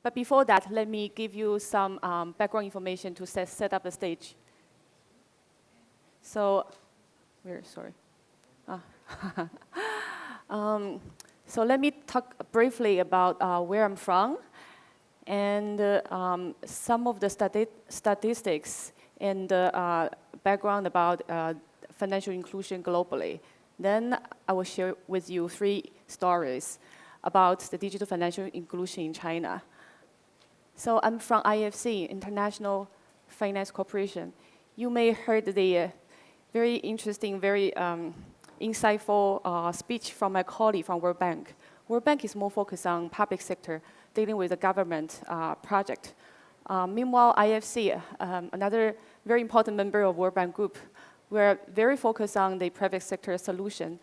But before that, let me give you some background information to set up the stage. So, sorry. So let me talk briefly about where I'm from and some of the statistics and background about financial inclusion globally. Then I will share with you 3 stories about the digital financial inclusion in China. So I'm from IFC, International Finance Corporation. You may have heard the very interesting, very insightful speech from my colleague from World Bank. World Bank is more focused on public sector, dealing with the government project. Meanwhile, IFC, another very important member of World Bank Group, we're very focused on the private sector solution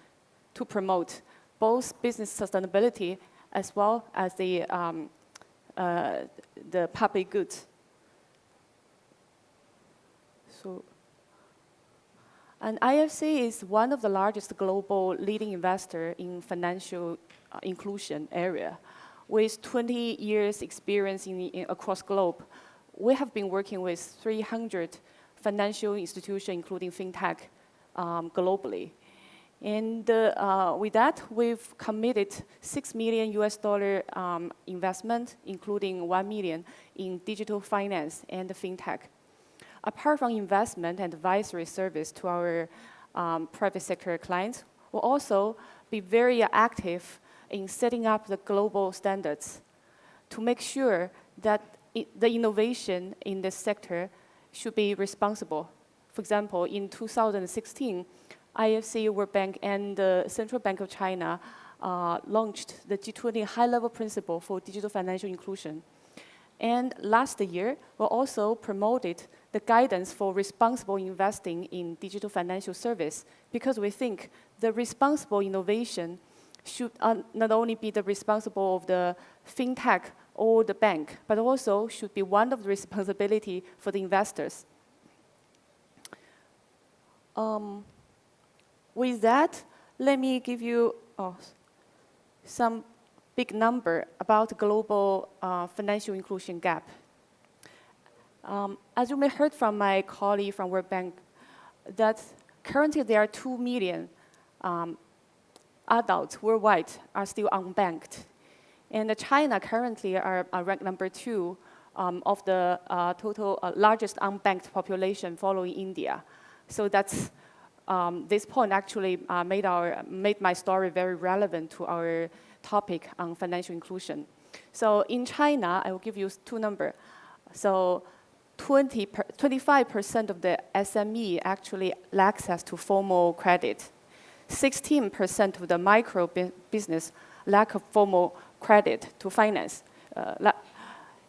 to promote both business sustainability as well as the public goods. And IFC is one of the largest global leading investor in financial inclusion area. With 20 years experience across globe, we have been working with 300 financial institutions, including fintech, globally. And with that, we've committed $6 million investment, including $1 million in digital finance and fintech. Apart from investment and advisory service to our private sector clients, we'll also be very active in setting up the global standards to make sure that the innovation in this sector should be responsible. For example, in 2016, IFC, World Bank, and the Central Bank of China launched the G20 high-level principle for digital financial inclusion. And last year, we also promoted the guidance for responsible investing in digital financial service because we think the responsible innovation should not only be the responsible of the fintech or the bank, but also should be one of the responsibility for the investors. With that, let me give you some big number about global financial inclusion gap. As you may have heard from my colleague from World Bank, that currently there are 2 million adults worldwide are still unbanked. And China currently are ranked number 2 of the total largest unbanked population following India. So that's, this point actually made my story very relevant to our topic on financial inclusion. So in China, I will give you 2 numbers. So 25% of the SME actually lack access to formal credit. 16% of the micro business lack of formal credit to finance.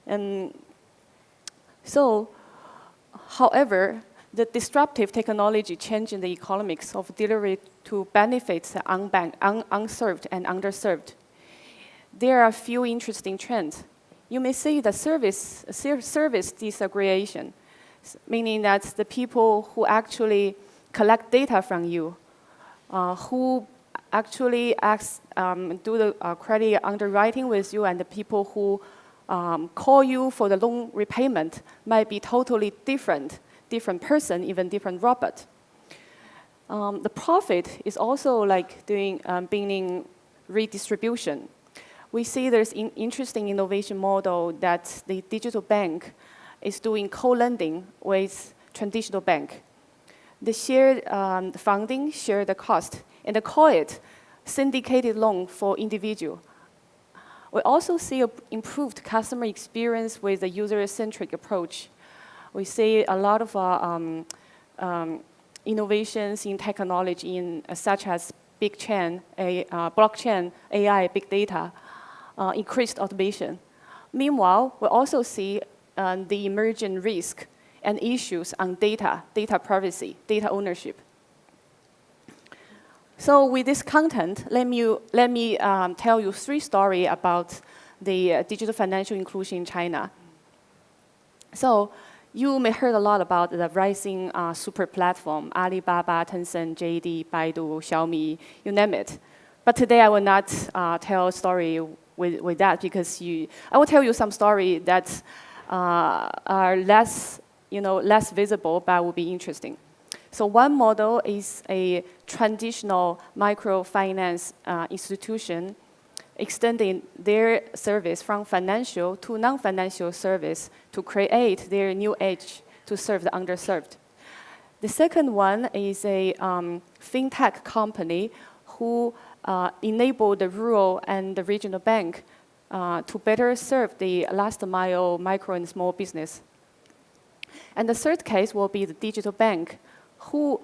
And so, however, the disruptive technology changing the economics of delivery to benefit the unserved and underserved. There are a few interesting trends. You may see the service disaggregation, meaning that the people who actually collect data from you, who actually do the credit underwriting with you, and the people who call you for the loan repayment might be totally different person, even different robot. The profit is also like being redistribution. We see there's an interesting innovation model that the digital bank is doing co-lending with traditional bank. They share the funding, share the cost, and they call it syndicated loan for individual. We also see an improved customer experience with a user-centric approach. We see a lot of innovations in technology such as blockchain, AI, big data, increased automation. Meanwhile, we also see the emerging risk and issues on data privacy, data ownership. So with this content, let me tell you 3 stories about the digital financial inclusion in China. So you may heard a lot about the rising super platform, Alibaba, Tencent, JD, Baidu, Xiaomi, you name it. But today I will not tell a story with that, because I will tell you some story that are less visible, but will be interesting. So one model is a traditional microfinance institution extending their service from financial to non-financial service to create their new age to serve the underserved. The second one is a fintech company who enable the rural and the regional bank to better serve the last mile micro and small business. And the third case will be the digital bank, who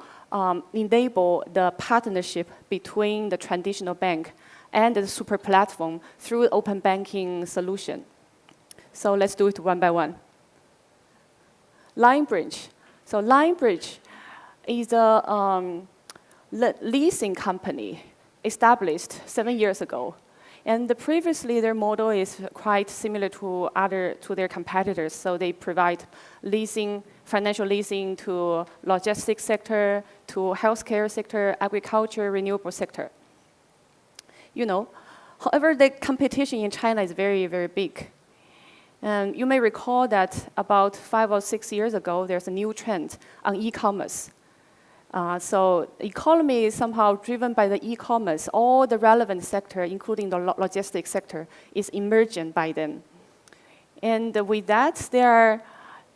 enable the partnership between the traditional bank and the super platform through open banking solution. So let's do it one by one. LionBridge. So LionBridge is a leasing company established 7 years ago. And previously, their model is quite similar to their competitors. So they provide leasing, financial leasing to logistics sector, to healthcare sector, agriculture, renewable sector. However, the competition in China is very, very big. And you may recall that about 5 or 6 years ago, there's a new trend on e-commerce. So the economy is somehow driven by the e-commerce. All the relevant sector, including the logistics sector, is emergent by them. And with that, there are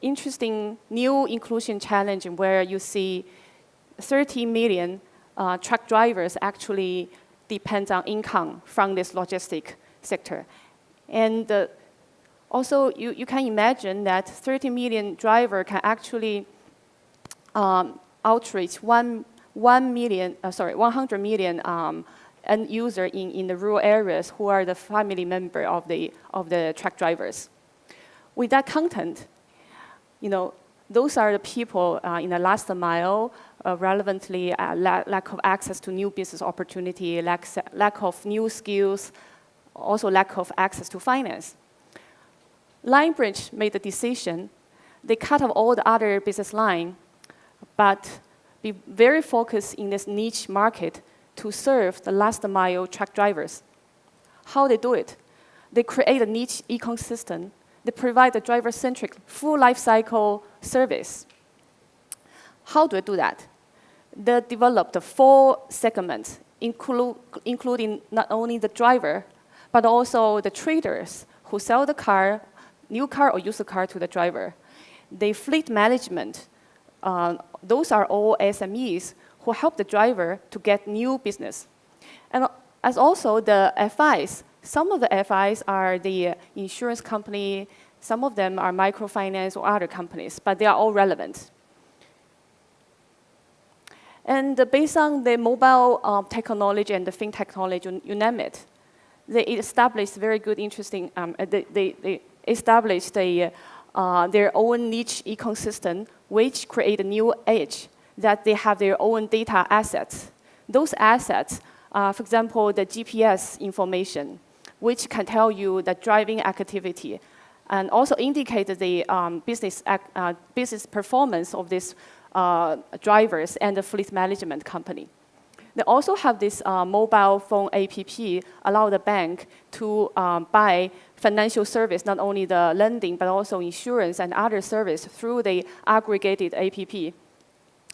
interesting new inclusion challenge where you see 30 million truck drivers actually depend on income from this logistic sector. And also, you can imagine that 30 million driver can actually outreach 100 million end user in the rural areas who are the family member of the truck drivers. With that content, those are the people in the last mile, relevantly lack of access to new business opportunity, lack of new skills, also lack of access to finance. LionBridge made the decision. They cut off all the other business line, but be very focused in this niche market to serve the last mile truck drivers. How they do it? They create a niche ecosystem. They provide a driver-centric full life cycle service. How do they do that? They developed 4 segments, including not only the driver, but also the traders who sell the car, new car or used car to the driver. The fleet management, those are all SMEs who help the driver to get new business. And as also the FIs, some of the FIs are the insurance company, some of them are microfinance or other companies, but they are all relevant. And based on the mobile technology and the fintech technology, you name it, they established very good, interesting, they established their own niche ecosystem, which create a new age that they have their own data assets. Those assets, for example, the GPS information, which can tell you the driving activity, and also indicate the business performance of these drivers and the fleet management company. They also have this mobile phone app, allow the bank to buy financial service, not only the lending, but also insurance and other service through the aggregated app,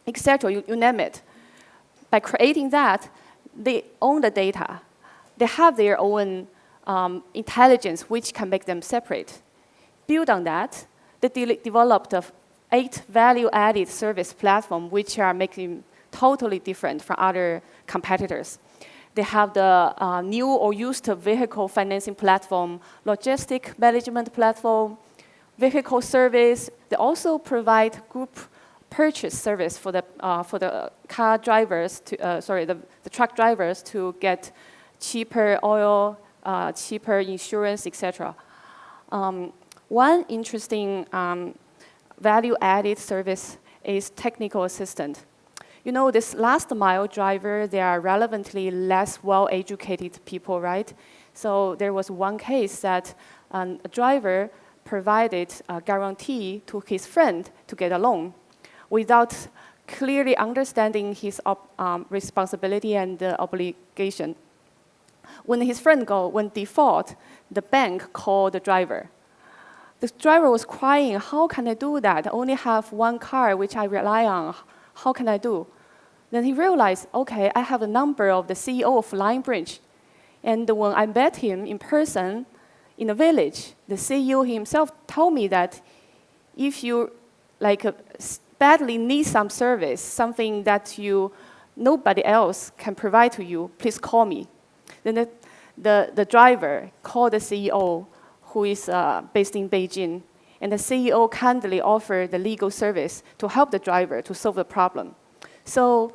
etc. You name it. By creating that, they own the data. They have their own intelligence, which can make them separate. Build on that, they developed 8 value-added service platforms, which are making totally different from other competitors. They have the new or used vehicle financing platform, logistic management platform, vehicle service. They also provide group purchase service for the car drivers, the truck drivers to get cheaper oil, cheaper insurance, etc. One interesting value-added service is technical assistant. This last mile driver, they are relevantly less well-educated people, right? So there was one case that a driver provided a guarantee to his friend to get a loan without clearly understanding his responsibility and obligation. when his friend went default, the bank called the driver. The driver was crying, how can I do that? I only have one car which I rely on. How can I do? Then he realized, okay, I have a number of the CEO of Lionbridge. And when I met him in person in the village, the CEO himself told me that if you badly need some service, something that nobody else can provide to you, please call me. Then the driver called the CEO, who is based in Beijing, and the CEO kindly offered the legal service to help the driver to solve the problem. So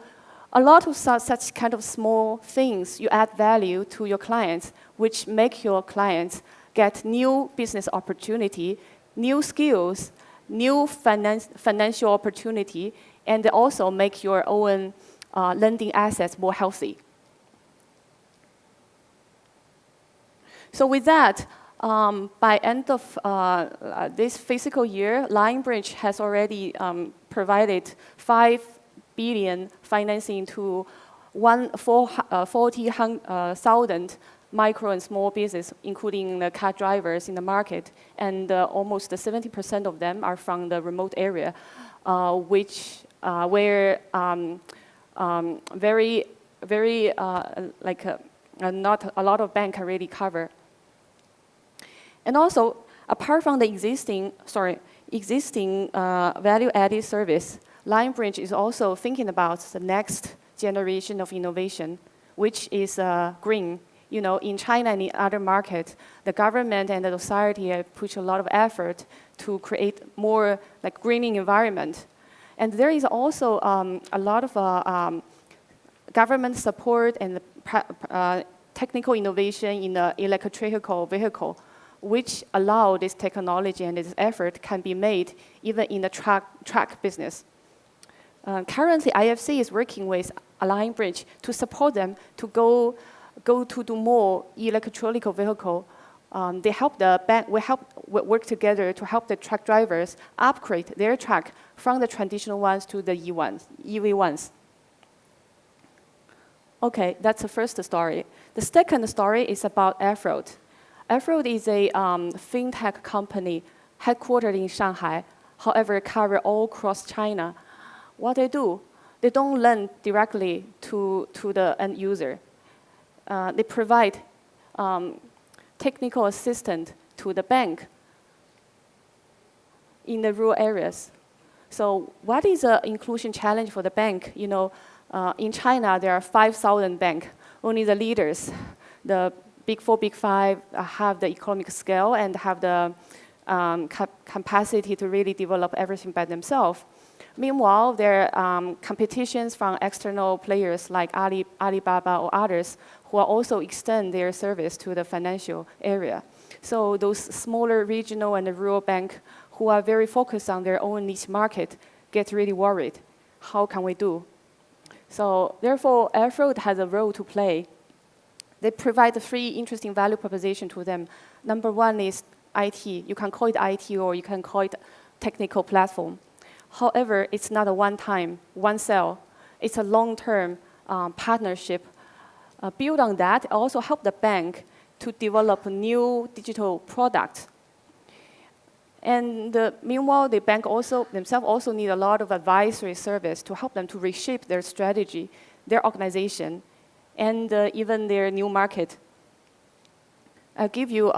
a lot of such kind of small things, you add value to your clients, which make your clients get new business opportunity, new skills, new financial opportunity, and also make your own lending assets more healthy. So with that, by end of this fiscal year, Lionbridge has already provided 5 billion financing to 40,000 micro and small business, including the car drivers in the market, and almost 70% of them are from the remote area, where not a lot of banks can really cover. And also, apart from the existing value-added service, Lionbridge is also thinking about the next generation of innovation, which is green. In China and in other markets, the government and the society have put a lot of effort to create more greening environment. And there is also a lot of government support and technical innovation in the electrical vehicle, which allow this technology and this effort can be made even in the truck business. Currently, IFC is working with Lionbridge to support them to go to do more electrical vehicle. They help the bank. We work together to help the truck drivers upgrade their truck from the traditional ones to the EV ones. Okay, that's the first story. The second story is about Afroad. Afroad is a fintech company headquartered in Shanghai, however, cover all across China. What they do, they don't lend directly to the end user. They provide technical assistance to the bank in the rural areas. So what is an inclusion challenge for the bank? In China, there are 5,000 banks. Only the leaders, the Big 4, Big 5, have the economic scale and have the capacity to really develop everything by themselves. Meanwhile, there are competitions from external players like Alibaba or others who are also extend their service to the financial area. So those smaller regional and rural banks who are very focused on their own niche market get really worried. How can we do? So therefore, Afroad has a role to play. They provide 3 interesting value propositions to them. Number 1 is IT. You can call it IT or you can call it technical platform. However, it's not a one-time, one sell. It's a long-term partnership. Build on that, also help the bank to develop new digital products. And meanwhile, the bank themselves also need a lot of advisory service to help them to reshape their strategy, their organization, and even their new market. I'll give you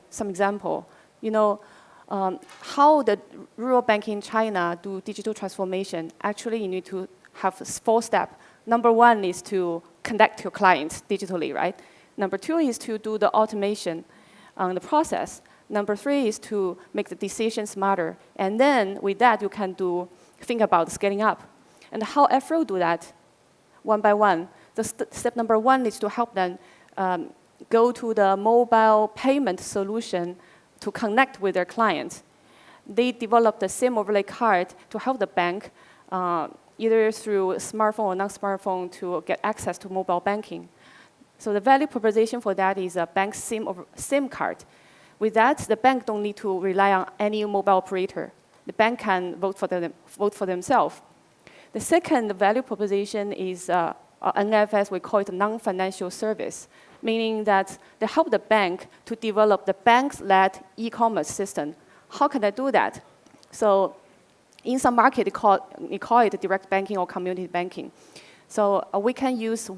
some example. How the rural bank in China do digital transformation. Actually, you need to have 4 steps. Number 1 is to connect your clients digitally, right? Number 2 is to do the automation on the process. Number 3 is to make the decisions smarter. And then with that, you can think about scaling up. And how Afroad do that? One by one. Step number 1 is to help them go to the mobile payment solution to connect with their clients. They developed the SIM overlay card to help the bank, either through smartphone or non-smartphone, to get access to mobile banking. So the value proposition for that is a bank SIM card. With that, the bank don't need to rely on any mobile operator. The bank can vote for themselves. The second value proposition is NFS, we call it non-financial service, meaning that they help the bank to develop the bank-led e-commerce system. How can I do that? So in some market, we call it direct banking or community banking. So we can use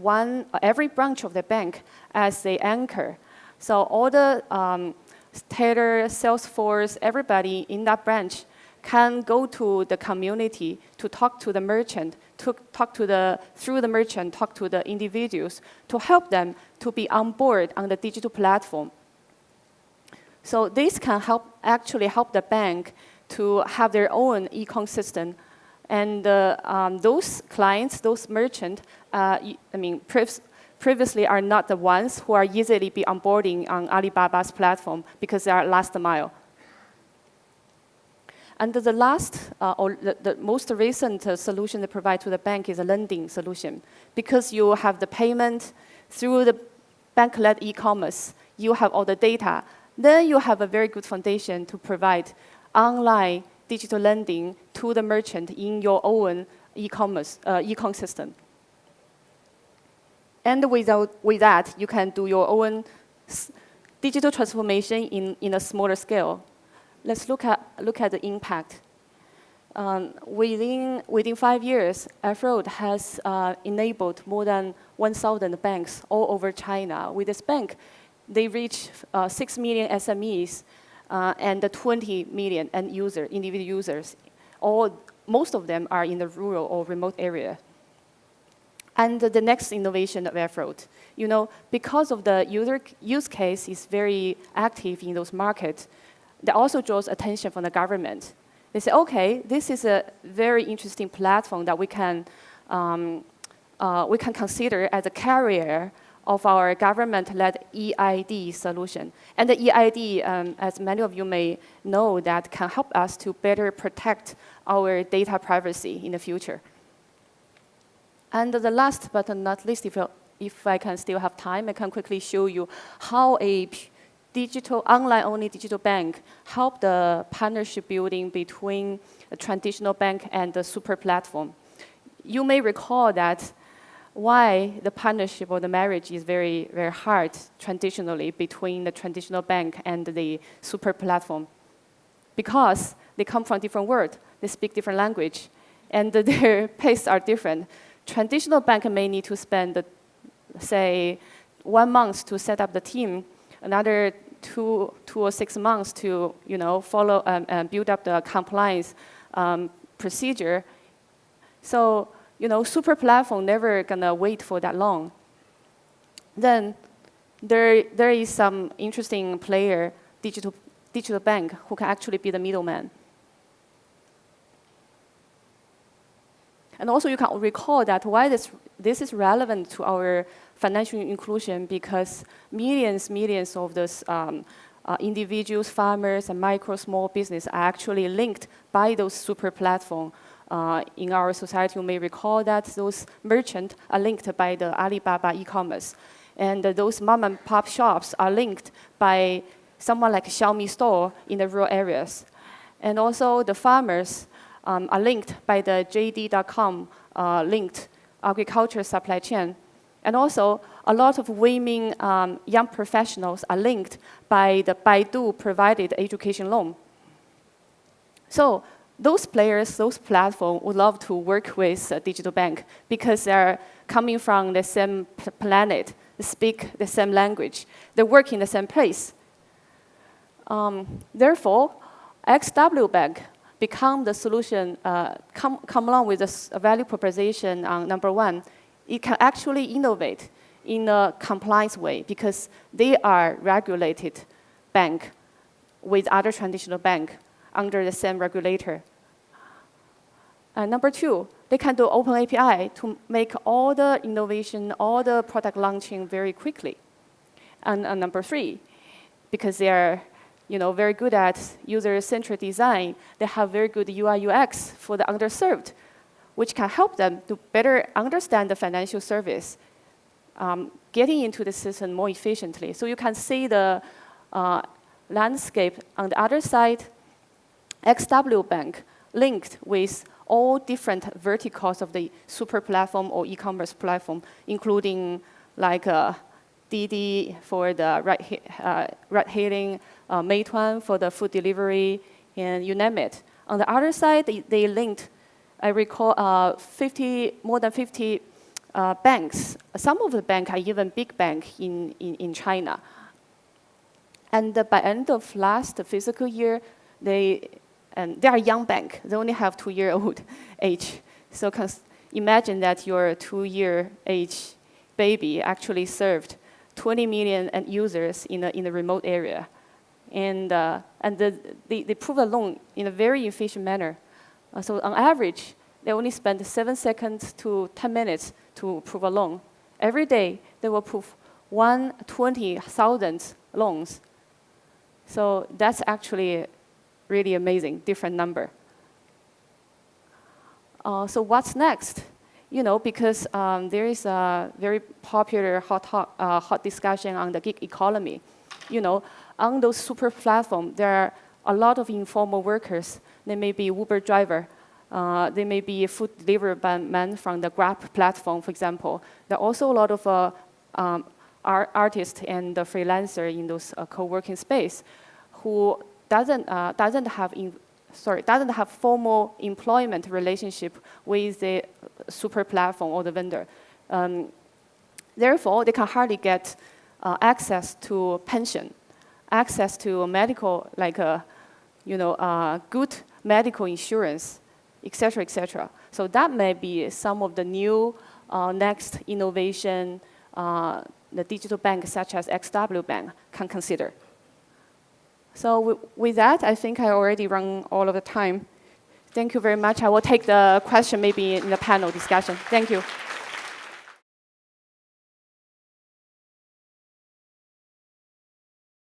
every branch of the bank as the anchor. So all the teller, sales force, everybody in that branch can go to the community to talk to the merchant, through the merchant, talk to the individuals, to help them to be on board on the digital platform. So this can actually help the bank to have their own e-com system. And those clients, those merchants, previously are not the ones who are easily be onboarding on Alibaba's platform because they are last mile. And the last, or the most recent solution they provide to the bank is a lending solution. Because you have the payment through the bank-led e-commerce, you have all the data, then you have a very good foundation to provide online digital lending to the merchant in your own e-commerce, e-com system. And with that, you can do your own digital transformation in a smaller scale. Let's look at the impact. Within 5 years, F-Road has enabled more than 1,000 banks all over China. With this bank, they reach 6 million SMEs and 20 million individual users. Most of them are in the rural or remote area. And the next innovation of F-Road, because of the use case is very active in those markets, that also draws attention from the government. They say, okay, this is a very interesting platform that we can consider as a carrier of our government-led EID solution. And the EID, as many of you may know, that can help us to better protect our data privacy in the future. And the last but not least, if I can still have time, I can quickly show you how a online-only digital bank help the partnership building between a traditional bank and the super platform. You may recall that why the partnership or the marriage is very, very hard traditionally between the traditional bank and the super platform. Because they come from different worlds, they speak different language, and their pace are different. Traditional bank may need to spend, say, 1 month to set up the team, another 2 or 6 months to follow and build up the compliance procedure. So super platform never gonna wait for that long. Then there is some interesting player, digital bank, who can actually be the middleman. And also you can recall that why this is relevant to our financial inclusion, because millions of those individuals, farmers, and small business are actually linked by those super platforms. In our society, you may recall that those merchants are linked by the Alibaba e-commerce. And those mom-and-pop shops are linked by someone like Xiaomi store in the rural areas. And also the farmers are linked by the JD.com linked agriculture supply chain. And also, a lot of women, young professionals are linked by the Baidu-provided education loan. So those players, those platforms would love to work with a digital bank because they're coming from the same planet, they speak the same language, they work in the same place. Therefore, XW Bank become the solution, come along with a value proposition on number one. It can actually innovate in a compliance way because they are regulated bank with other traditional bank under the same regulator. Number two, they can do open API to make all the innovation, all the product launching very quickly. And number three, because they are very good at user-centric design, they have very good UI UX for the underserved, which can help them to better understand the financial service, getting into the system more efficiently. So you can see the landscape on the other side. XW Bank linked with all different verticals of the super platform or e-commerce platform, including like Didi for the ride-hailing, Meituan for the food delivery, and you name it. On the other side, they linked, I recall, more than 50 banks. Some of the banks are even big banks in China. And by end of last fiscal year, they are a young bank. They only have 2-year-old age. So imagine that your 2-year age baby actually served 20 million end users in a remote area. And they prove a loan in a very efficient manner. So on average, they only spend 7 seconds to 10 minutes to prove a loan. Every day, they will prove 120,000 loans. So that's actually really amazing, different number. So what's next? Because there is a very popular hot discussion on the gig economy. On those super platforms, there are a lot of informal workers. They may be Uber driver. They may be a food delivery man from the Grab platform, for example. There are also a lot of artists and the freelancer in those co-working space who doesn't have formal employment relationship with the super platform or the vendor. Therefore, they can hardly get access to pension, access to medical, like good medical insurance, etc., etc. So that may be some of the new next innovation the digital bank such as XW Bank can consider. So with that, I think I already run all of the time. Thank you very much. I will take the question maybe in the panel discussion. Thank you.